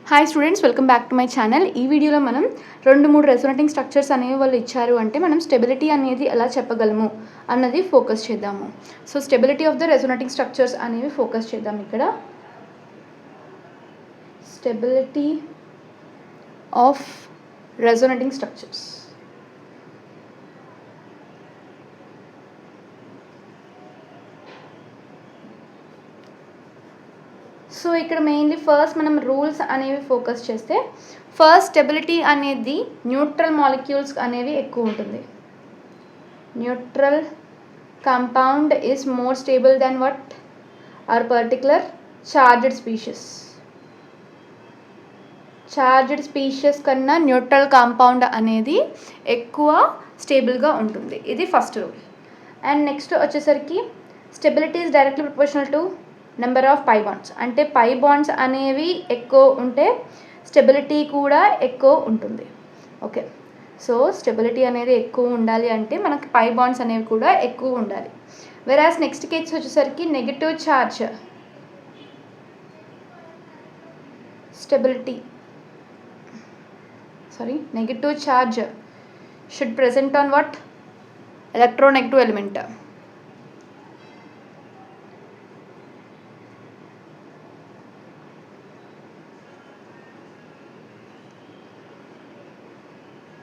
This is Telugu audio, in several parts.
Hi students, welcome back to my channel. ఈ వీడియోలో మనం 2-3 రెసోనేటింగ్ స్ట్రక్చర్స్ అనేవి వాళ్ళు ఇచ్చారు అంటే మనం స్టెబిలిటీ అనేది ఎలా చెప్పగలము అన్నది ఫోకస్ చేద్దాము. So stability of the resonating structures అనేవి ఫోకస్ చేద్దాం. ఇక్కడ stability of resonating structures. So ఇక్కడ మెయిన్లీ ఫస్ట్ మనం రూల్స్ అనేవి ఫోకస్ చేస్తే ఫస్ట్ స్టెబిలిటీ అనేది న్యూట్రల్ మాలిక్యూల్స్ అనేవి ఎక్కువ ఉంటుంది. Neutral compound is more stable then what are particular charged species. Charged species కన్నా న్యూట్రల్ కాంపౌండ్ అనేది ఎక్కువ స్టేబుల్గా ఉంటుంది. ఇది ఫస్ట్ రూల్. అండ్ నెక్స్ట్ వచ్చేసరికి stability is directly proportional to number of pi bonds. అంటే పై బాండ్స్ అనేవి ఎక్కువ ఉంటే స్టెబిలిటీ కూడా ఎక్కువ ఉంటుంది. ఓకే, సో స్టెబిలిటీ అనేది ఎక్కువ ఉండాలి అంటే మనకి పై బాండ్స్ అనేవి కూడా ఎక్కువ ఉండాలి. వెరాస్ నెక్స్ట్ కేస్ వచ్చేసరికి negative charge stability negative charge should present on what electronegative element.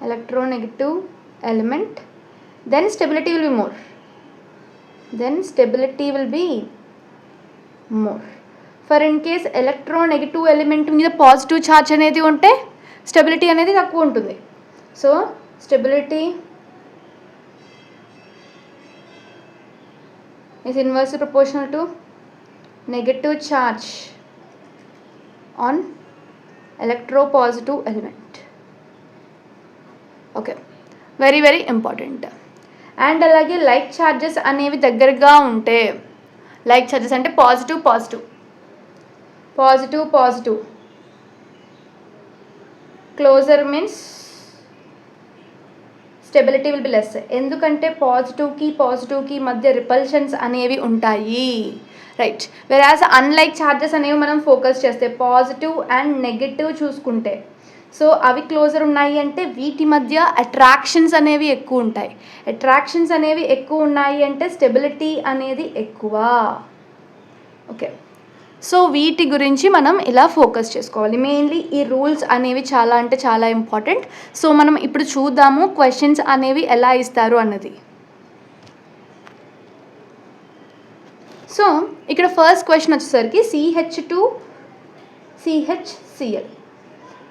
Electronegative element, then stability will be more. For in case electronegative element మీద పాజిటివ్ ఛార్జ్ అనేది ఉంటే స్టెబిలిటీ అనేది తక్కువ ఉంటుంది. So stability is inversely proportional to negative charge on electropositive element. Okay, very very important. And అలాగే లైక్ ఛార్జెస్ అనేవి దగ్గరగా ఉంటే, లైక్ ఛార్జెస్ అంటే positive closer means stability will be less. ఎందుకంటే పాజిటివ్కి మధ్య రిపల్షన్స్ అనేవి ఉంటాయి, రైట్. వెరాజ్ అన్లైక్ ఛార్జెస్ అనేవి మనం ఫోకస్ చేస్తే పాజిటివ్ అండ్ నెగటివ్ చూసుకుంటే, సో అవి క్లోజర్ ఉన్నాయి అంటే వీటి మధ్య అట్రాక్షన్స్ అనేవి ఎక్కువ ఉంటాయి. అట్రాక్షన్స్ అనేవి ఎక్కువ ఉన్నాయి అంటే స్టెబిలిటీ అనేది ఎక్కువ. ఓకే, సో వీటి గురించి మనం ఇలా ఫోకస్ చేసుకోవాలి. మెయిన్లీ ఈ రూల్స్ అనేవి చాలా అంటే చాలా ఇంపార్టెంట్. సో మనం ఇప్పుడు చూద్దాము క్వశ్చన్స్ అనేవి ఎలా ఇస్తారు అన్నది. సో ఇక్కడ ఫస్ట్ క్వశ్చన్ వచ్చేసరికి CH2CHCl.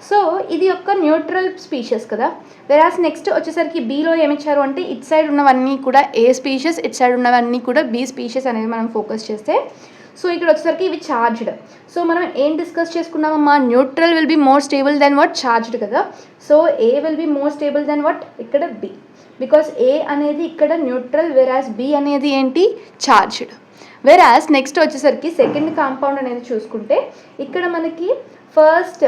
సో ఇది ఒక న్యూట్రల్ స్పీషీస్ కదా. వెరాస్ నెక్స్ట్ వచ్చేసరికి బీలో ఏమిచ్చారు అంటే ఇట్ సైడ్ ఉన్నవన్నీ కూడా ఏ స్పీషీస్, ఇట్ సైడ్ ఉన్నవన్నీ కూడా బి స్పీషీస్ అనేవి మనం ఫోకస్ చేస్తే, సో ఇక్కడ వచ్చేసరికి ఇవి చార్జ్డ్. సో మనం ఏం డిస్కస్ చేసుకున్నామమ్మా, neutral will be more stable then what charged కదా. So A will be more stable then what ఇక్కడ బి, బికాస్ ఏ అనేది ఇక్కడ న్యూట్రల్, వెరాస్ బి అనేది ఏంటి చార్జ్డ్. వెరాస్ నెక్స్ట్ వచ్చేసరికి సెకండ్ కాంపౌండ్ అనేది చూసుకుంటే ఇక్కడ మనకి ఫస్ట్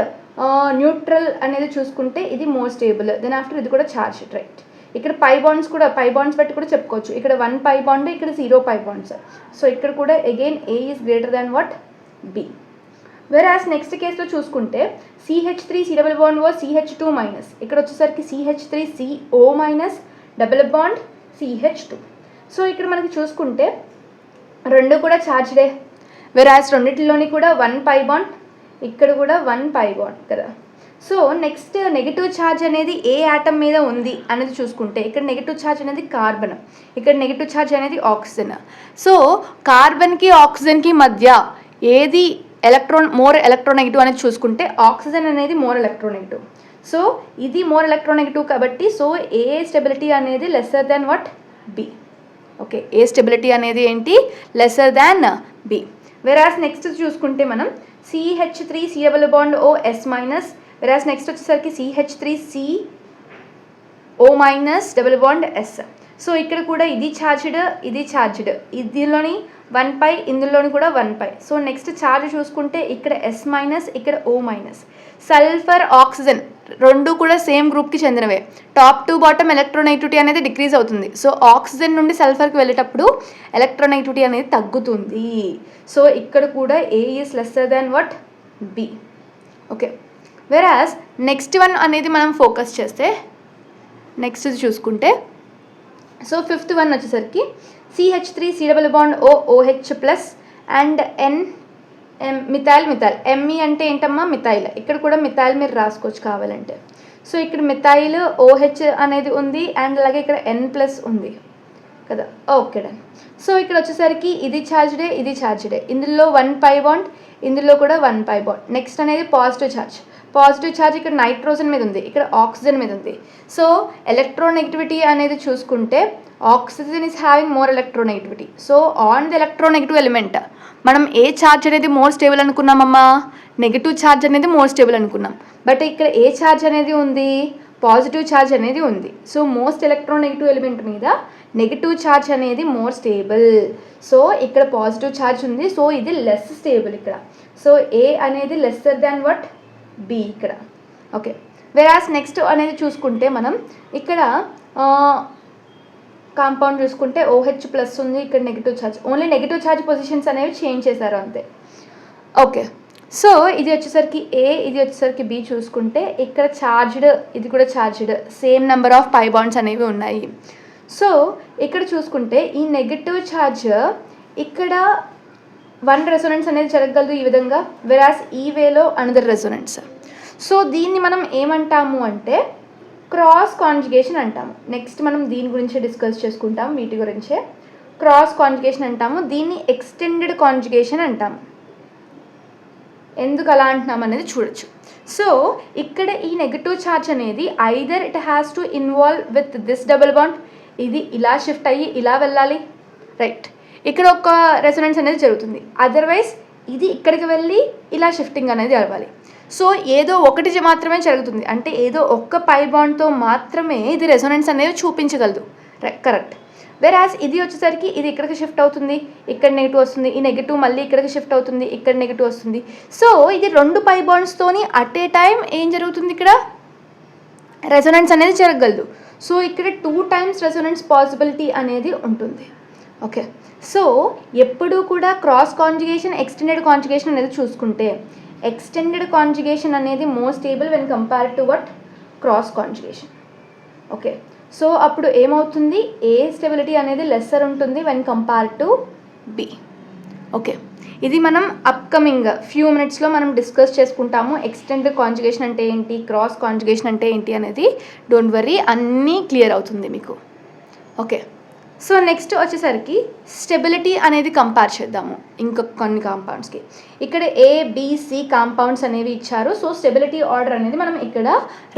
న్యూట్రల్ అనేది చూసుకుంటే ఇది మోర్ స్టేబుల్, దెన్ ఆఫ్టర్ ఇది కూడా చార్జ్, రైట్. ఇక్కడ పై బాండ్స్ బట్టి కూడా చెప్పుకోవచ్చు. ఇక్కడ 1 పై బాండ్, ఇక్కడ 0 పై బాండ్స్. సో ఇక్కడ కూడా again A is greater than what B. Whereas next కేసులో చూసుకుంటే CH3 డబుల్ బాండ్ ఓ CH2 మైనస్, ఇక్కడ వచ్చేసరికి CH3CO minus double bond CH2. So ఇక్కడ మనకి చూసుకుంటే రెండు కూడా చార్జ్డే. వెరాస్ రెండిటిలోని కూడా 1 పై బాండ్, ఇక్కడ కూడా 1 పై బాండ్ కదా. సో నెక్స్ట్ నెగిటివ్ ఛార్జ్ అనేది ఏ యాటమ్ మీద ఉంది అనేది చూసుకుంటే ఇక్కడ నెగిటివ్ ఛార్జ్ అనేది కార్బన్, ఇక్కడ నెగిటివ్ ఛార్జ్ అనేది ఆక్సిజన్. సో కార్బన్కి ఆక్సిజన్కి మధ్య ఏది మోర్ ఎలక్ట్రోనెగటివ్ అనేది చూసుకుంటే ఆక్సిజన్ అనేది మోర్ ఎలక్ట్రోనెగటివ్. సో ఇది మోర్ ఎలక్ట్రోనెగటివ్ కాబట్టి సో ఏ స్టెబిలిటీ అనేది lesser than what B. Okay, A stability అనేది ఏంటి lesser than B. Whereas next చూసుకుంటే మనం CH3C డబుల్ బాండ్ ఓ S మైనస్, వెరాస్ నెక్స్ట్ వచ్చేసరికి CH3CO minus double bond S. So ఇక్కడ కూడా ఇది చార్జ్డ్, ఇదిలోని 1 పై, ఇందులోని కూడా 1 పై. సో నెక్స్ట్ ఛార్జ్ చూసుకుంటే ఇక్కడ S మైనస్, ఇక్కడ O మైనస్. సల్ఫర్ ఆక్సిజన్ రెండు కూడా సేమ్ గ్రూప్కి చెందినవే. టాప్ టు బాటమ్ ఎలక్ట్రోనెగటివిటీ అనేది డిక్రీజ్ అవుతుంది. సో ఆక్సిజన్ నుండి సల్ఫర్కి వెళ్ళేటప్పుడు ఎలక్ట్రోనెగటివిటీ అనేది తగ్గుతుంది. సో ఇక్కడ కూడా A is lesser than what B. Okay, whereas next one అనేది మనం ఫోకస్ చేస్తే నెక్స్ట్ చూసుకుంటే సో ఫిఫ్త్ వన్ వచ్చేసరికి CH3 C bond OH plus and methyl ME అంటే ఏంటమ్మా మిథైల్. ఇక్కడ కూడా మిథైల్ మీరు రాసుకోవచ్చు కావాలంటే. సో ఇక్కడ మిథైల్ OH అనేది ఉంది అండ్ అలాగే ఇక్కడ N+ ఉంది కదా. Okay done. సో ఇక్కడ వచ్చేసరికి ఇది ఛార్జ్డే ఇది ఛార్జ్డే. ఇందులో 1 పై బాండ్ ఇందులో కూడా 1 పై బాండ్. నెక్స్ట్ అనేది పాజిటివ్ ఛార్జ్ ఇక్కడ నైట్రోజన్ మీద ఉంది, ఇక్కడ ఆక్సిజన్ మీద ఉంది. సో ఎలక్ట్రోనెగటివిటీ అనేది చూసుకుంటే oxygen is having more electronegativity. So on the electronegative element మనం ఏ ఛార్జ్ అనేది మోర్ స్టేబుల్ అనుకున్నామమ్మా, నెగిటివ్ ఛార్జ్ అనేది మోర్ స్టేబుల్ అనుకున్నాం. బట్ ఇక్కడ ఏ ఛార్జ్ అనేది ఉంది, పాజిటివ్ ఛార్జ్ అనేది ఉంది. సో మోస్ట్ ఎలక్ట్రోనెగటివ్ ఎలిమెంట్ మీద నెగిటివ్ ఛార్జ్ అనేది మోర్ స్టేబుల్. సో ఇక్కడ పాజిటివ్ ఛార్జ్ ఉంది, సో ఇది లెస్ స్టేబుల్ ఇక్కడ. సో ఏ అనేది లెస్సర్ దాన్ వాట్ బి ఇక్కడ. ఓకే. వెరాస్ నెక్స్ట్ అనేది చూసుకుంటే మనం ఇక్కడ కాంపౌండ్ చూసుకుంటే OH+ ఉంది, ఇక్కడ negative charge. Only negative charge positions అనేవి చేంజ్ చేశారు అంతే. ఓకే. సో ఇది వచ్చేసరికి ఏ, ఇది వచ్చేసరికి బి చూసుకుంటే ఇక్కడ ఛార్జ్డ్, ఇది కూడా charged, same number of pi bonds అనేవి ఉన్నాయి. సో ఇక్కడ చూసుకుంటే ఈ నెగిటివ్ ఛార్జ్ ఇక్కడ 1 రెసొనెన్స్ అనేది జరగగలదు ఈ విధంగా, వెరాస్ ఈ వేలో అనదర్ రెసొనెన్స్. సో దీన్ని మనం ఏమంటాము అంటే క్రాస్ కాంజుగేషన్ అంటాము. నెక్స్ట్ మనం దీని గురించి డిస్కస్ చేసుకుంటాము, వీటి గురించే. క్రాస్ కాంజుగేషన్ అంటాము, దీన్ని ఎక్స్టెండెడ్ కాంజుగేషన్ అంటాము. ఎందుకు అలా అంటున్నాం అనేది చూడొచ్చు. సో ఇక్కడ ఈ నెగిటివ్ ఛార్జ్ అనేది either it has to involve with this double bond, ఇది ఇలా షిఫ్ట్ అయ్యి ఇలా వెళ్ళాలి, రైట్, ఇక్కడ ఒక రెసొనెన్స్ అనేది జరుగుతుంది. అదర్వైజ్ ఇది ఇక్కడికి వెళ్ళి ఇలా షిఫ్టింగ్ అనేది అవ్వాలి. సో ఏదో ఒకటి మాత్రమే జరుగుతుంది, అంటే ఏదో ఒక్క పై బాండ్తో మాత్రమే ఇది రెసొనెన్స్ అనేది చూపించగలదు, కరెక్ట్. వెరాస్ ఇది వచ్చేసరికి ఇది ఇక్కడికి షిఫ్ట్ అవుతుంది, ఇక్కడ నెగిటివ్ వస్తుంది, ఈ నెగిటివ్ మళ్ళీ ఇక్కడికి షిఫ్ట్ అవుతుంది, ఇక్కడ నెగిటివ్ వస్తుంది. సో ఇది 2 పై బాండ్స్తోని అట్ ఏ టైం ఏం జరుగుతుంది, ఇక్కడ రెసొనెన్స్ అనేది జరగగలదు. సో ఇక్కడ 2 times రెసొనెన్స్ పాసిబిలిటీ అనేది ఉంటుంది. ఓకే. సో ఎప్పుడూ కూడా క్రాస్ కాంజుగేషన్ ఎక్స్టెండెడ్ కాంజుగేషన్ అనేది చూసుకుంటే ఎక్స్టెండెడ్ కాంజుగేషన్ అనేది more stable when compare to Vat cross conjugation. Okay. So అప్పుడు ఏమవుతుంది, ఏ స్టెబిలిటీ అనేది లెస్సర్ ఉంటుంది when compare to be. Okay. ఇది మనం అప్కమింగ్ ఫ్యూ మినిట్స్లో మనం డిస్కస్ చేసుకుంటాము. ఎక్స్టెండెడ్ కాంజుగేషన్ అంటే ఏంటి, క్రాస్ కాంజుగేషన్ అంటే ఏంటి అనేది. డోంట్ వర్రీ, అన్నీ క్లియర్ అవుతుంది మీకు. ఓకే. సో నెక్స్ట్ వచ్చేసరికి స్టెబిలిటీ అనేది కంపేర్ చేద్దాము ఇంకొక కొన్ని కాంపౌండ్స్కి. ఇక్కడ ABC కాంపౌండ్స్ అనేవి ఇచ్చారు. సో స్టెబిలిటీ ఆర్డర్ అనేది మనం ఇక్కడ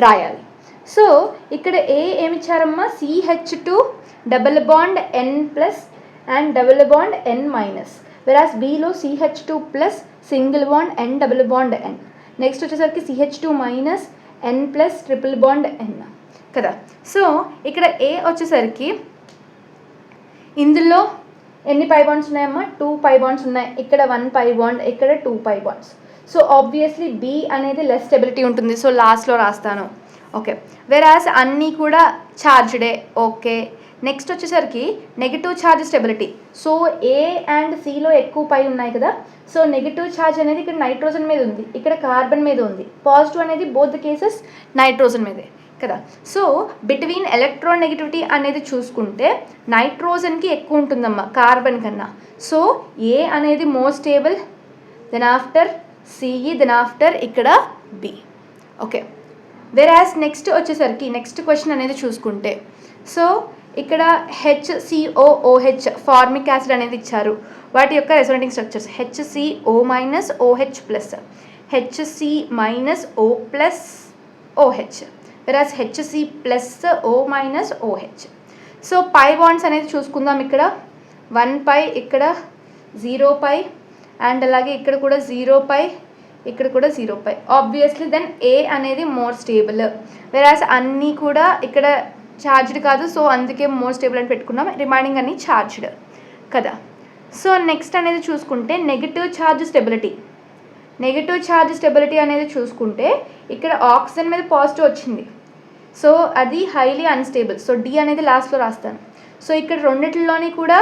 రాయాలి. సో ఇక్కడ ఏమి ఇచ్చారమ్మా, CH2 double bond N+ and double bond N-, whereas Bలో CH2+ single bond N double bond N. Next వచ్చేసరికి CH2- N+ triple bond N కదా. సో ఇక్కడ A వచ్చేసరికి ఇందులో ఎన్ని పై బాండ్స్ ఉన్నాయమ్మా, 2 పై బాండ్స్ ఉన్నాయి. ఇక్కడ 1 పై బాండ్, ఇక్కడ 2 pi bonds. So obviously B అనేది లెస్ స్టెబిలిటీ ఉంటుంది. సో లాస్ట్లో రాస్తాను. ఓకే. వెరాస్ అన్నీ కూడా ఛార్జ్డే. ఓకే. నెక్స్ట్ వచ్చేసరికి negative charge stability. So A and Cలో ఎక్కువ పై ఉన్నాయి కదా. సో నెగిటివ్ ఛార్జ్ అనేది ఇక్కడ నైట్రోజన్ మీద ఉంది, ఇక్కడ కార్బన్ మీద ఉంది. పాజిటివ్ అనేది బోత్ ద కేసెస్ నైట్రోజన్ మీదే కదా. సో బిట్వీన్ ఎలక్ట్రోనెగటివిటీ అనేది చూసుకుంటే నైట్రోజన్కి ఎక్కువ ఉంటుందమ్మా కార్బన్ కన్నా. సో ఏ అనేది more stable, then after C, then after ఇక్కడ బి. ఓకే. వెరాస్ నెక్స్ట్ వచ్చేసరికి నెక్స్ట్ క్వశ్చన్ అనేది చూసుకుంటే సో ఇక్కడ HCOOH ఫార్మిక్ యాసిడ్ అనేది ఇచ్చారు. వాటి యొక్క resonating structures HCO-OH+, HC-O+OH, వెరాస్ HC+O-OH. So పై బాండ్స్ అనేది చూసుకుందాం. ఇక్కడ 1 పై, ఇక్కడ 0 పై, అండ్ అలాగే ఇక్కడ కూడా 0 పై, ఇక్కడ కూడా 0 పై. ఆబ్వియస్లీ దెన్ ఏ అనేది మోర్ స్టేబుల్. వెరాస్ అన్నీ కూడా ఇక్కడ ఛార్జ్డ్ కాదు, సో అందుకే మోర్ స్టేబుల్ అని పెట్టుకున్నాం. రిమైనింగ్ అన్నీ ఛార్జ్డ్ కదా. సో నెక్స్ట్ అనేది చూసుకుంటే negative charge stability. Negative charge stability అనేది చూసుకుంటే ఇక్కడ ఆక్సిజన్ మీద పాజిటివ్ వచ్చింది, సో అది హైలీ అన్స్టేబుల్. సో డి అనేది లాస్ట్లో రాస్తాను. సో ఇక్కడ రెండిట్లోని కూడా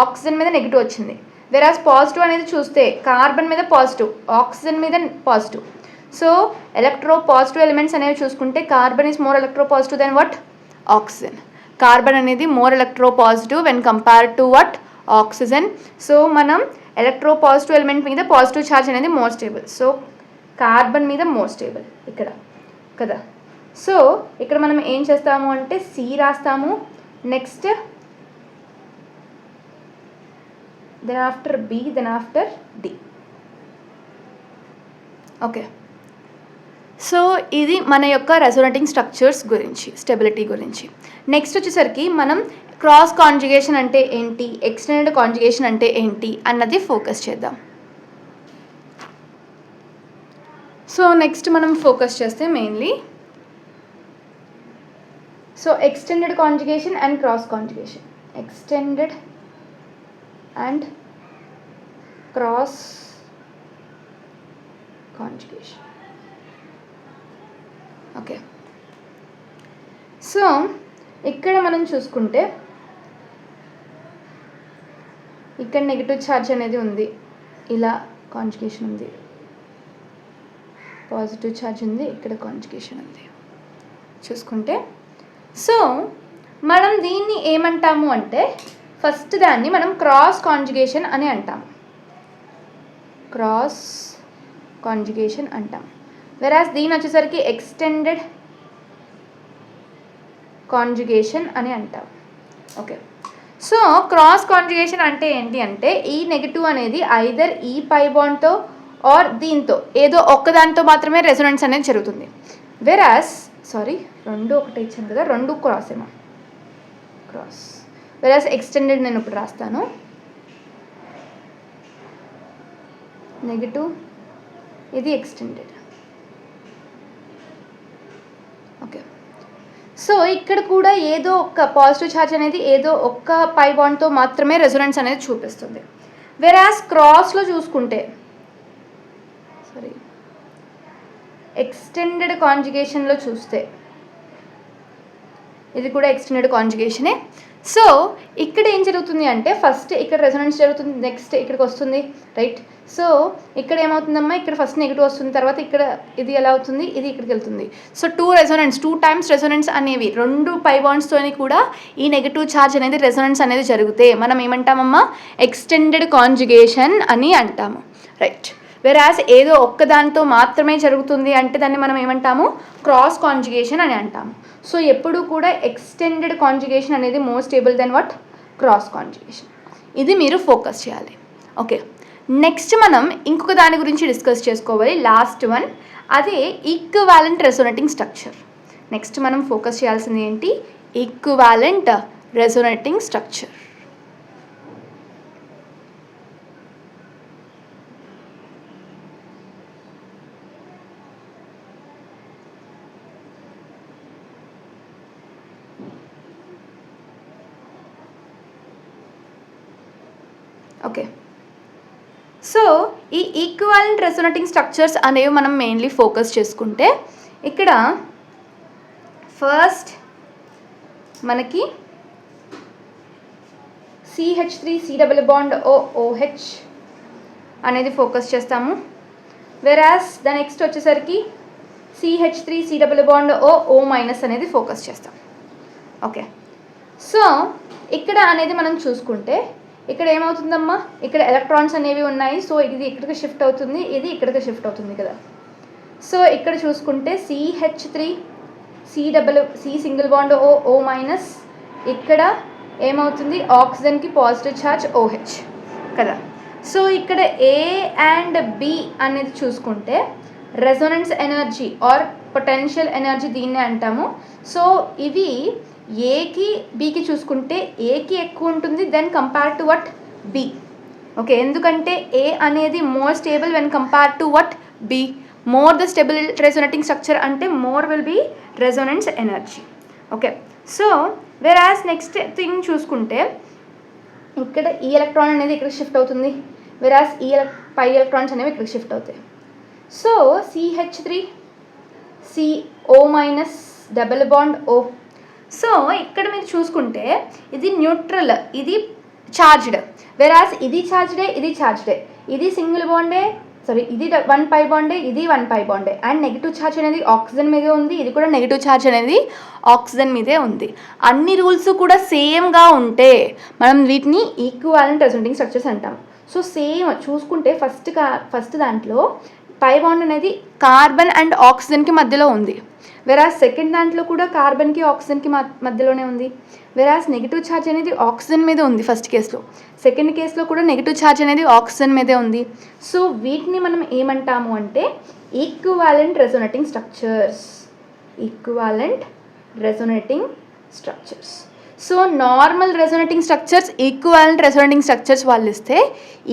ఆక్సిజన్ మీద నెగిటివ్ వచ్చింది. వెరాస్ పాజిటివ్ అనేది చూస్తే కార్బన్ మీద పాజిటివ్, ఆక్సిజన్ మీద పాజిటివ్. సో ఎలక్ట్రోపాజిటివ్ ఎలిమెంట్స్ అనేవి చూసుకుంటే carbon is more electropositive than what? Oxygen. Carbon అనేది more electropositive when compared to what? Oxygen. So మనం ఎలక్ట్రోపాజిటివ్ ఎలిమెంట్ మీద పాజిటివ్ ఛార్జ్ అనేది మోర్ స్టేబుల్. సో కార్బన్ మీద మోర్ స్టేబుల్ ఇక్కడ కదా. సో ఇక్కడ మనం ఏం చేస్తాము అంటే సి రాస్తాము, next then after B, then after D. Okay, so ఇది మన యొక్క రెసోనేటింగ్ స్ట్రక్చర్స్ గురించి, స్టెబిలిటీ గురించి. నెక్స్ట్ వచ్చేసరికి మనం క్రాస్ కాంజుగేషన్ అంటే ఏంటి, ఎక్స్టెండెడ్ కాంజుగేషన్ అంటే ఏంటి అన్నది ఫోకస్ చేద్దాం. సో నెక్స్ట్ మనం ఫోకస్ చేస్తే mainly so extended conjugation and cross conjugation. Extended and cross conjugation. Okay, so ఇక్కడ మనం చూసుకుంటే ఇక్కడ నెగిటివ్ ఛార్జ్ అనేది ఉంది, ఇలా కాంజుగేషన్ ఉంది, పాజిటివ్ ఛార్జ్ ఉంది, ఇక్కడ కాంజుగేషన్ ఉంది చూసుకుంటే. సో మనం దీన్ని ఏమంటాము అంటే ఫస్ట్ దాన్ని మనం క్రాస్ కాంజుగేషన్ అని అంటాము, క్రాస్ కాంజుగేషన్ అంటాం. వెరాస్ దీని వచ్చేసరికి ఎక్స్టెండెడ్ కాంజుగేషన్ అని అంటాం. ఓకే, సో క్రాస్ కాంజుగేషన్ అంటే ఏంటి అంటే ఈ నెగిటివ్ అనేది ఐదర్ ఈ పై బాండ్తో ఆర్ దీంతో ఏదో ఒక్కదానితో మాత్రమే రెసొనెన్స్ అనేది జరుగుతుంది. వెరాస్ రెండు ఒకటే ఇచ్చాను కదా, రెండు క్రాస్ ఏమో, క్రాస్. వెరాస్ ఎక్స్టెండెడ్ నేను ఇప్పుడు రాస్తాను, నెగిటివ్, ఇది ఎక్స్టెండెడ్. ఓకే, సో ఇక్కడ కూడా ఏదో ఒక్క పాజిటివ్ ఛార్జ్ అనేది ఏదో ఒక్క పై బాండ్తో మాత్రమే రెసొనెన్స్ అనేది చూపిస్తుంది. వెరాస్ క్రాస్లో చూసుకుంటే ఎక్స్టెండెడ్ కాంజుగేషన్లో చూస్తే ఇది కూడా ఎక్స్టెండెడ్ కాంజుగేషనే. సో ఇక్కడ ఏం జరుగుతుంది అంటే ఫస్ట్ ఇక్కడ రెసొనెన్స్ జరుగుతుంది, నెక్స్ట్ ఇక్కడికి వస్తుంది, రైట్. సో ఇక్కడ ఏమవుతుందమ్మా, ఇక్కడ ఫస్ట్ నెగిటివ్ వస్తుంది, తర్వాత ఇక్కడ ఇది ఎలా అవుతుంది, ఇది ఇక్కడికి వెళ్తుంది. సో టూ టైమ్స్ రెసొనెన్స్ అనేవి రెండు పై బాండ్స్తోని కూడా ఈ నెగిటివ్ ఛార్జ్ అనేది రెసొనెన్స్ అనేది జరిగితే మనం ఏమంటామమ్మా, ఎక్స్టెండెడ్ కాంజుగేషన్ అని అంటాము, రైట్. వెరాస్ ఏదో ఒక్కదానితో మాత్రమే జరుగుతుంది అంటే దాన్ని మనం ఏమంటాము, క్రాస్ కాంజుగేషన్ అని అంటాము. సో ఎప్పుడు కూడా ఎక్స్టెండెడ్ కాంజుగేషన్ అనేది more stable then what, cross conjugation. ఇది మీరు ఫోకస్ చేయాలి. ఓకే, నెక్స్ట్ మనం ఇంకొక దాని గురించి డిస్కస్ చేసుకోవాలి, లాస్ట్ వన్, అదే ఈక్వివాలెంట్ రెసొనేటింగ్ స్ట్రక్చర్. నెక్స్ట్ మనం ఫోకస్ చేయాల్సింది ఏంటి, equivalent resonating structure. Okay, so ఈ ఈక్వివాలెంట్ రెసొనేటింగ్ స్ట్రక్చర్స్ అనేవి మనం మెయిన్లీ ఫోకస్ చేసుకుంటే ఇక్కడ ఫస్ట్ మనకి CH3 డబుల్ బాండ్ OH అనేది ఫోకస్ చేస్తాము. వెరాస్ ద నెక్స్ట్ వచ్చేసరికి CH3 డబుల్ బాండ్ O అనేది ఫోకస్ చేస్తాం. ఓకే, సో ఇక్కడ అనేది మనం చూసుకుంటే ఇక్కడ ఏమవుతుందమ్మా, ఇక్కడ ఎలక్ట్రాన్స్ అనేవి ఉన్నాయి. సో ఇది ఇక్కడికి షిఫ్ట్ అవుతుంది, ఇది ఇక్కడికి షిఫ్ట్ అవుతుంది కదా. సో ఇక్కడ చూసుకుంటే CH3 సింగిల్ బాండ్ O ఇక్కడ ఏమవుతుంది, ఆక్సిజన్కి పాజిటివ్ ఛార్జ్ OH కదా. సో ఇక్కడ A అండ్ B అనేది చూసుకుంటే resonance energy or potential energy దీన్నే అంటాము. సో ఇవి ఏకి బీకి చూసుకుంటే ఏకి ఎక్కువ ఉంటుంది than compare to what, B. Okay, ఎందుకంటే ఏ అనేది more stable when compare to what, B. More the stable resonating structure అంటే more will be resonance energy. Okay, so whereas next thing చూసుకుంటే ఇక్కడ ఈ ఎలక్ట్రాన్ అనేది ఇక్కడ షిఫ్ట్ అవుతుంది, వెరాస్ ఈ పై ఎలక్ట్రాన్స్ అనేవి ఇక్కడ షిఫ్ట్ అవుతాయి. So CH3 CO- double bond O. So ఇక్కడ మీరు చూసుకుంటే ఇది న్యూట్రల్, ఇది ఛార్జ్డ్, వెరాస్ ఇది ఛార్జ్డే, ఇది ఛార్జ్డే, ఇది సింగిల్ బాండే, సారీ ఇది 1 పై బాండే, ఇది 1 పై బాండే. అండ్ నెగిటివ్ ఛార్జ్ అనేది ఆక్సిజన్ మీదే ఉంది, ఇది కూడా నెగిటివ్ ఛార్జ్ అనేది ఆక్సిజన్ మీదే ఉంది. అన్ని రూల్స్ కూడా సేమ్గా ఉంటే మనం వీటిని ఈక్వివాలెంట్ రెసోనేటింగ్ స్ట్రక్చర్స్ అంటాం. సో సేమ్ చూసుకుంటే ఫస్ట్ దాంట్లో పై బాండ్ అనేది కార్బన్ అండ్ ఆక్సిజన్కి మధ్యలో ఉంది. వెరాస్ సెకండ్ దాంట్లో కూడా కార్బన్కి ఆక్సిజన్కి మధ్యలోనే ఉంది. వెరాస్ నెగిటివ్ ఛార్జ్ అనేది ఆక్సిజన్ మీద ఉంది ఫస్ట్ కేసులో, సెకండ్ కేసులో కూడా నెగిటివ్ ఛార్జ్ అనేది ఆక్సిజన్ మీదే ఉంది. సో వీటిని మనం ఏమంటాము అంటే equivalent resonating structures. Equivalent resonating structures. So normal resonating structures, equivalent resonating structures వాళ్ళు ఇస్తే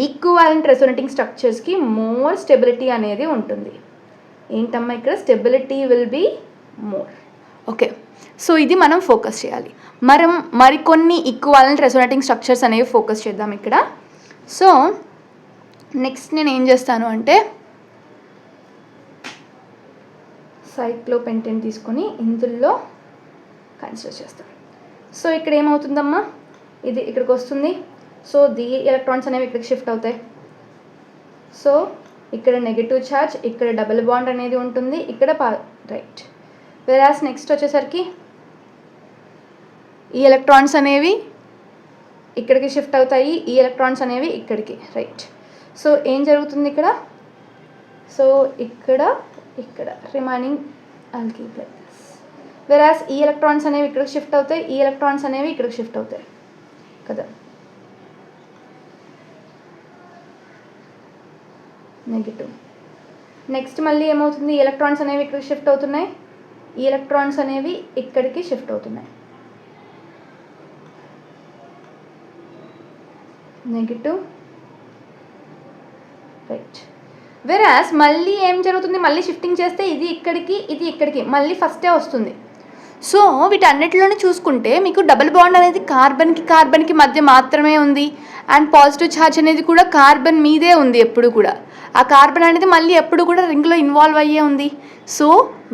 ఈక్వివాలెంట్ రెసోనేటింగ్ స్ట్రక్చర్స్కి మోర్ స్టెబిలిటీ అనేది ఉంటుంది. ఏంటమ్మా ఇక్కడ stability will be more. Okay, so ఇది మనం ఫోకస్ చేయాలి. మరికొన్ని ఈక్వివాలెంట్ రెసోనేటింగ్ స్ట్రక్చర్స్ అనేవి ఫోకస్ చేద్దాం ఇక్కడ. సో నెక్స్ట్ నేను ఏం చేస్తాను అంటే సైక్లోపెంటేన్ తీసుకొని ఇందులో కన్సిడర్ చేస్తాను. సో ఇక్కడ ఏమవుతుందమ్మా, ఇది ఇక్కడికి వస్తుంది. సో ది ఎలక్ట్రాన్స్ అనేవి ఇక్కడికి షిఫ్ట్ అవుతాయి. సో ఇక్కడ నెగిటివ్ ఛార్జ్, ఇక్కడ డబుల్ బాండ్ అనేది ఉంటుంది, ఇక్కడ రైట్. వెరాస్ నెక్స్ట్ వచ్చేసరికి ఈ ఎలక్ట్రాన్స్ అనేవి ఇక్కడికి షిఫ్ట్ అవుతాయి, ఈ ఎలక్ట్రాన్స్ అనేవి ఇక్కడికి, రైట్. సో ఏం జరుగుతుంది ఇక్కడ, సో ఇక్కడ remaining I'll keep like this. Whereas ఈ ఎలక్ట్రాన్స్ అనేవి ఇక్కడికి షిఫ్ట్ అవుతాయి, ఈ ఎలక్ట్రాన్స్ అనేవి ఇక్కడికి షిఫ్ట్ అవుతాయి కదా. నెగిటివ్. నెక్స్ట్ మళ్ళీ ఏమవుతుంది, ఈ ఎలక్ట్రాన్స్ అనేవి ఇక్కడికి షిఫ్ట్ అవుతున్నాయి, ఈ ఎలక్ట్రాన్స్ అనేవి ఇక్కడికి షిఫ్ట్ అవుతున్నాయి. Negative, right. వెరాస్ మళ్ళీ ఏం జరుగుతుంది, మళ్ళీ షిఫ్టింగ్ చేస్తే ఇది ఇక్కడికి, ఇది ఇక్కడికి, మళ్ళీ ఫస్టే వస్తుంది. సో వీటన్నిటిలోనే చూసుకుంటే మీకు డబుల్ బాండ్ అనేది కార్బన్కి మధ్య మాత్రమే ఉంది. అండ్ పాజిటివ్ ఛార్జ్ అనేది కూడా కార్బన్ మీదే ఉంది ఎప్పుడు కూడా. ఆ కార్బన్ అనేది మళ్ళీ ఎప్పుడు కూడా రింగ్లో ఇన్వాల్వ్ అయ్యే ఉంది. సో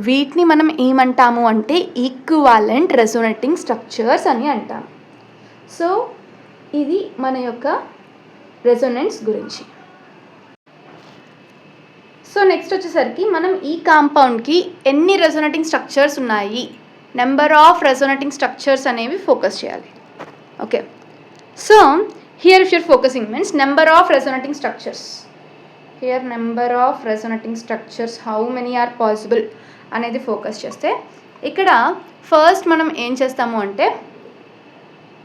వీటిని మనం ఏమంటాము అంటే ఈక్వివాలెంట్ రెసోనేటింగ్ స్ట్రక్చర్స్ అని అంటాం. సో ఇది మన యొక్క రెసోనెన్స్ గురించి. సో నెక్స్ట్ వచ్చేసరికి మనం ఈ కాంపౌండ్కి ఎన్ని రెసోనేటింగ్ స్ట్రక్చర్స్ ఉన్నాయి, నెంబర్ ఆఫ్ రెసోనేటింగ్ స్ట్రక్చర్స్ అనేవి ఫోకస్ చేయాలి. Okay, so here if you're focusing means number of resonating structures. Here number of resonating structures how many are possible అనేది ఫోకస్ చేస్తే ఇక్కడ ఫస్ట్ మనం ఏం చేస్తాము అంటే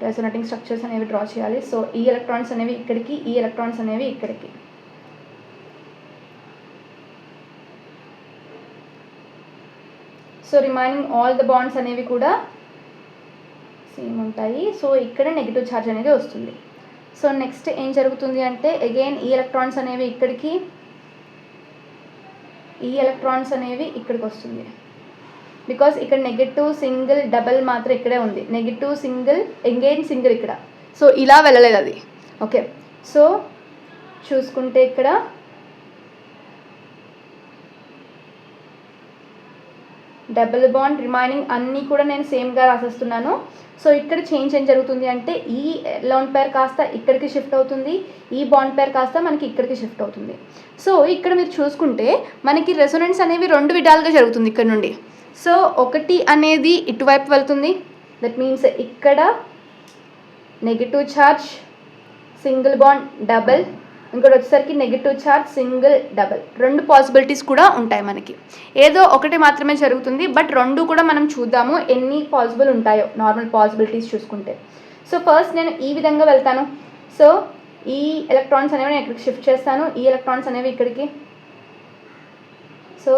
రెసోనేటింగ్ స్ట్రక్చర్స్ అనేవి డ్రా చేయాలి. సో ఈ ఎలక్ట్రాన్స్ అనేవి ఇక్కడికి, ఈ ఎలక్ట్రాన్స్ అనేవి ఇక్కడికి. So remaining all the bonds అనేవి కూడా సేమ్ ఉంటాయి. సో ఇక్కడ నెగిటివ్ ఛార్జ్ అనేది వస్తుంది. సో నెక్స్ట్ ఏం జరుగుతుంది అంటే అగైన్ ఈ ఎలక్ట్రాన్స్ అనేవి ఇక్కడికి, ఈ ఎలక్ట్రాన్స్ అనేవి ఇక్కడికి వస్తుంది. బికాస్ ఇక్కడ నెగిటివ్ సింగిల్ డబల్ మాత్రం ఇక్కడే ఉంది, నెగిటివ్ సింగిల్ అగైన్ సింగిల్ ఇక్కడ. సో ఇలా వెళ్ళలేదు అది. ఓకే, సో చూసుకుంటే ఇక్కడ డబుల్ బాండ్ రిమైనింగ్ అన్నీ కూడా నేను సేమ్గా రాసేస్తున్నాను. సో ఇక్కడ చేంజ్ ఏం జరుగుతుంది అంటే ఈ లోన్ పేర్ కాస్త ఇక్కడికి షిఫ్ట్ అవుతుంది, ఈ బాండ్ పేర్ కాస్త మనకి ఇక్కడికి షిఫ్ట్ అవుతుంది. సో ఇక్కడ మీరు చూసుకుంటే మనకి రెసొనెన్స్ అనేవి రెండు విధాలుగా జరుగుతుంది ఇక్కడ నుండి. సో ఒకటి అనేది ఇటువైపు వెళ్తుంది, దట్ మీన్స్ ఇక్కడ negative charge single bond double, ఇంకోటి వచ్చేసరికి నెగిటివ్ ఛార్జ్ సింగిల్ డబల్. రెండు పాసిబిలిటీస్ కూడా ఉంటాయి మనకి. ఏదో ఒకటి మాత్రమే జరుగుతుంది, బట్ రెండు కూడా మనం చూద్దాము ఎన్ని పాసిబుల్ ఉంటాయో నార్మల్ పాసిబిలిటీస్ చూసుకుంటే. సో ఫస్ట్ నేను ఈ విధంగా వెళ్తాను. సో ఈ ఎలక్ట్రాన్స్ అనేవి నేను ఇక్కడికి షిఫ్ట్ చేస్తాను, ఈ ఎలక్ట్రాన్స్ అనేవి ఇక్కడికి. సో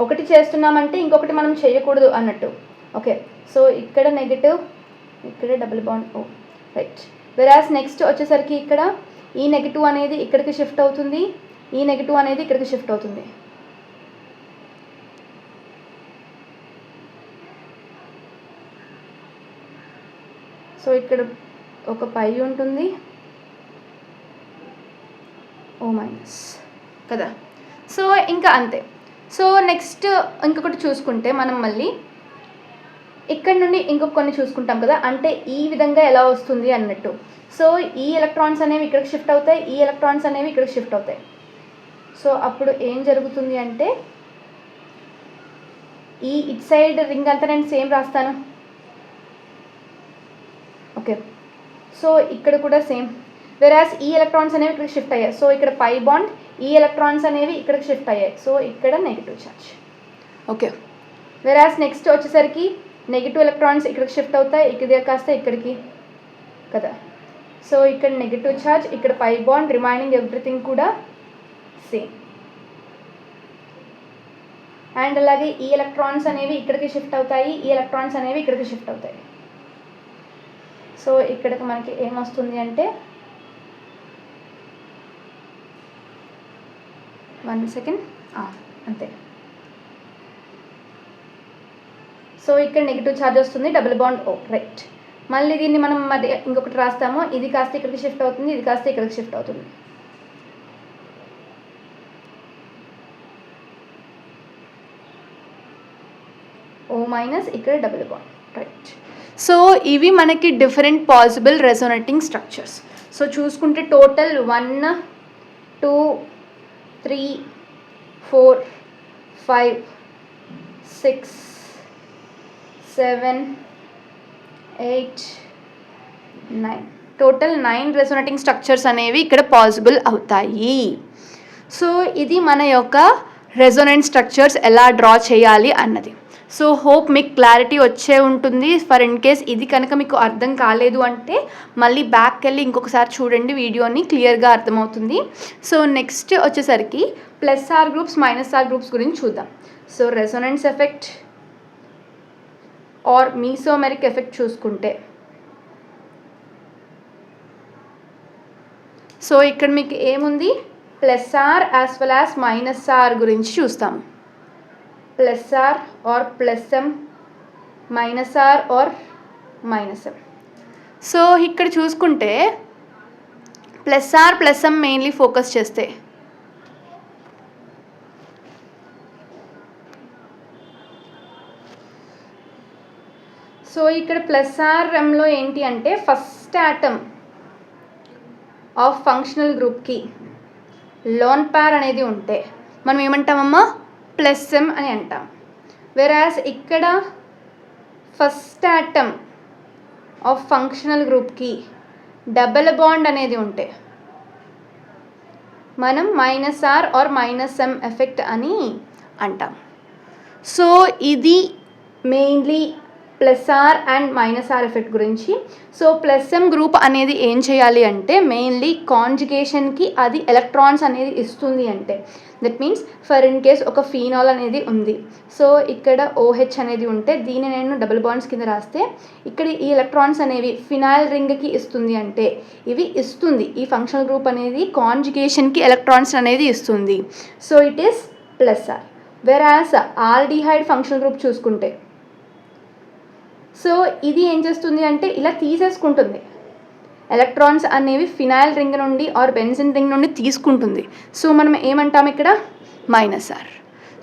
ఒకటి చేస్తున్నామంటే ఇంకొకటి మనం చేయకూడదు అన్నట్టు. ఓకే, సో ఇక్కడ నెగిటివ్, ఇక్కడ డబుల్ బాండ్, ఓ రైట్. వెరాస్ నెక్స్ట్ వచ్చేసరికి ఇక్కడ ఈ నెగిటివ్ అనేది ఇక్కడికి షిఫ్ట్ అవుతుంది, ఈ నెగిటివ్ అనేది ఇక్కడికి షిఫ్ట్ అవుతుంది. సో ఇక్కడ ఒక పై ఉంటుంది, ఓ మైనస్ కదా. సో ఇంకా అంతే. సో నెక్స్ట్ ఇంకొకటి చూసుకుంటే మనం మళ్ళీ ఇక్కడ నుండి ఇంకొక కొన్ని చూసుకుంటాం కదా, అంటే ఈ విధంగా ఎలా వస్తుంది అన్నట్టు. సో ఈ ఎలక్ట్రాన్స్ అనేవి ఇక్కడికి షిఫ్ట్ అవుతాయి, ఈ ఎలక్ట్రాన్స్ అనేవి ఇక్కడికి షిఫ్ట్ అవుతాయి. సో అప్పుడు ఏం జరుగుతుంది అంటే ఈ ఇట్ సైడ్ రింగ్ అంతా నేను సేమ్ రాస్తాను. ఓకే, సో ఇక్కడ కూడా సేమ్. వెరాస్ ఈ ఎలక్ట్రాన్స్ అనేవి ఇక్కడికి షిఫ్ట్ అయ్యాయి. సో ఇక్కడ పై బాండ్, ఈ ఎలక్ట్రాన్స్ అనేవి ఇక్కడికి షిఫ్ట్ అయ్యాయి. సో ఇక్కడ negative charge. Okay, whereas next వచ్చేసరికి నెగిటివ్ ఎలక్ట్రాన్స్ ఇక్కడికి షిఫ్ట్ అవుతాయి, ఇక్కడ కాస్త ఇక్కడికి కదా. సో ఇక్కడ నెగిటివ్ ఛార్జ్, ఇక్కడ పై బాండ్, రిమైనింగ్ ఎవ్రీథింగ్ కూడా సేమ్. అండ్ అలాగే ఈ ఎలక్ట్రాన్స్ అనేవి ఇక్కడికి షిఫ్ట్ అవుతాయి, ఈ ఎలక్ట్రాన్స్ అనేవి ఇక్కడికి షిఫ్ట్ అవుతాయి. సో ఇక్కడికి మనకి ఏమొస్తుంది అంటే 1 సెకండ్ అంతే. సో ఇక్కడ నెగిటివ్ ఛార్జ్ వస్తుంది, డబుల్ బాండ్ ఓ రైట్. మళ్ళీ దీన్ని మనం మరి ఇంకొకటి రాస్తాము, ఇది కాస్త ఇక్కడికి షిఫ్ట్ అవుతుంది, ఇది కాస్త ఇక్కడికి షిఫ్ట్ అవుతుంది. ఓ మైనస్, ఇక్కడ డబుల్ బాండ్ రైట్. సో ఇవి మనకి different possible resonating structures. So చూసుకుంటే టోటల్ 1 2 3 4 5 6 7 8 9 టోటల్ 9 రెసోనేటింగ్ స్ట్రక్చర్స్ అనేవి ఇక్కడ పాసిబుల్ అవుతాయి. సో ఇది మన యొక్క రెసోనెంట్ స్ట్రక్చర్స్ ఎలా డ్రా చేయాలి అన్నది. సో హోప్ మీకు క్లారిటీ వచ్చే ఉంటుంది. ఫర్ ఇన్ కేస్ ఇది కనుక మీకు అర్థం కాలేదు అంటే మళ్ళీ బ్యాక్కి వెళ్ళి ఇంకొకసారి చూడండి, వీడియోని క్లియర్గా అర్థమవుతుంది. సో నెక్స్ట్ వచ్చేసరికి plus R groups, minus R groups గురించి చూద్దాం. So resonance effect or mesomeric effect చూసుకుంటే, సో ఇక్కడ మీకు ఏముంది, plus R as well as minus R గురించి చూస్తాము. Plus R R plus M, minus R are minus M. So ఇక్కడ చూసుకుంటే plus R plus M mainly focus చేస్తే, సో ఇక్కడ ప్లస్ ఆర్ ఎంలో ఏంటి అంటే ఫస్ట్ ఆటమ్ ఆఫ్ ఫంక్షనల్ గ్రూప్కి లోన్ పేర్ అనేది ఉంటే మనం ఏమంటామమ్మా, ప్లస్ ఎం అని అంటాం. వెరాస్ ఇక్కడ ఫస్ట్ ఆటమ్ ఆఫ్ ఫంక్షనల్ గ్రూప్కి డబల్ బాండ్ అనేది ఉంటే మనం minus R are minus M effect అని అంటాం. సో ఇది mainly plus R and minus R effect గురించి. సో ప్లస్ ఎం గ్రూప్ అనేది ఏం చేయాలి అంటే మెయిన్లీ కాంజుగేషన్కి అది ఎలక్ట్రాన్స్ అనేది ఇస్తుంది. అంటే that means for in case ఒక ఫీనాల్ అనేది ఉంది, సో ఇక్కడ OH అనేది ఉంటే దీన్ని నేను డబుల్ బాండ్స్ కింద రాస్తే ఇక్కడ ఈ ఎలక్ట్రాన్స్ అనేవి ఫినాయిల్ రింగ్కి ఇస్తుంది. అంటే ఇవి ఇస్తుంది, ఈ ఫంక్షనల్ గ్రూప్ అనేది కాంజుగేషన్కి ఎలక్ట్రాన్స్ అనేది ఇస్తుంది. So it is plus R. Whereas aldehyde functional group చూసుకుంటే, సో ఇది ఏం చేస్తుంది అంటే ఇలా తీసేసుకుంటుంది, ఎలక్ట్రాన్స్ అనేవి ఫినాయిల్ రింగ్ నుండి ఆర్ బెంజిన్ రింగ్ నుండి తీసుకుంటుంది. సో మనం ఏమంటాం ఇక్కడ, మైనస్ ఆర్.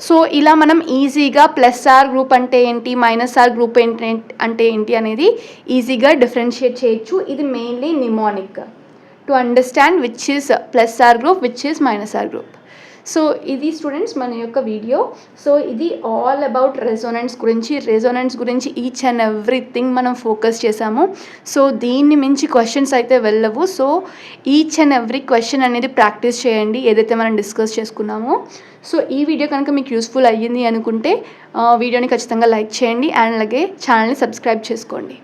సో ఇలా మనం ఈజీగా ప్లస్ ఆర్ గ్రూప్ అంటే ఏంటి, మైనస్ ఆర్ గ్రూప్ అంటే ఏంటి అనేది ఈజీగా డిఫరెన్షియేట్ చేయొచ్చు. ఇది mainly mnemonic to understand which is plus R group, which is minus R group. So ఇది స్టూడెంట్స్ మన యొక్క వీడియో. సో ఇది ఆల్ అబౌట్ రెసోనెన్స్ గురించి ఈచ్ అండ్ ఎవ్రీథింగ్ మనం ఫోకస్ చేసాము. సో దీన్ని మించి క్వశ్చన్స్ అయితే వెళ్ళవు. So each and every question అనేది ప్రాక్టీస్ చేయండి ఏదైతే మనం డిస్కస్ చేసుకున్నామో. సో ఈ వీడియో కనుక మీకు యూస్ఫుల్ అయ్యింది అనుకుంటే వీడియోని ఖచ్చితంగా లైక్ చేయండి అండ్ అలాగే ఛానల్ని సబ్స్క్రైబ్ చేసుకోండి.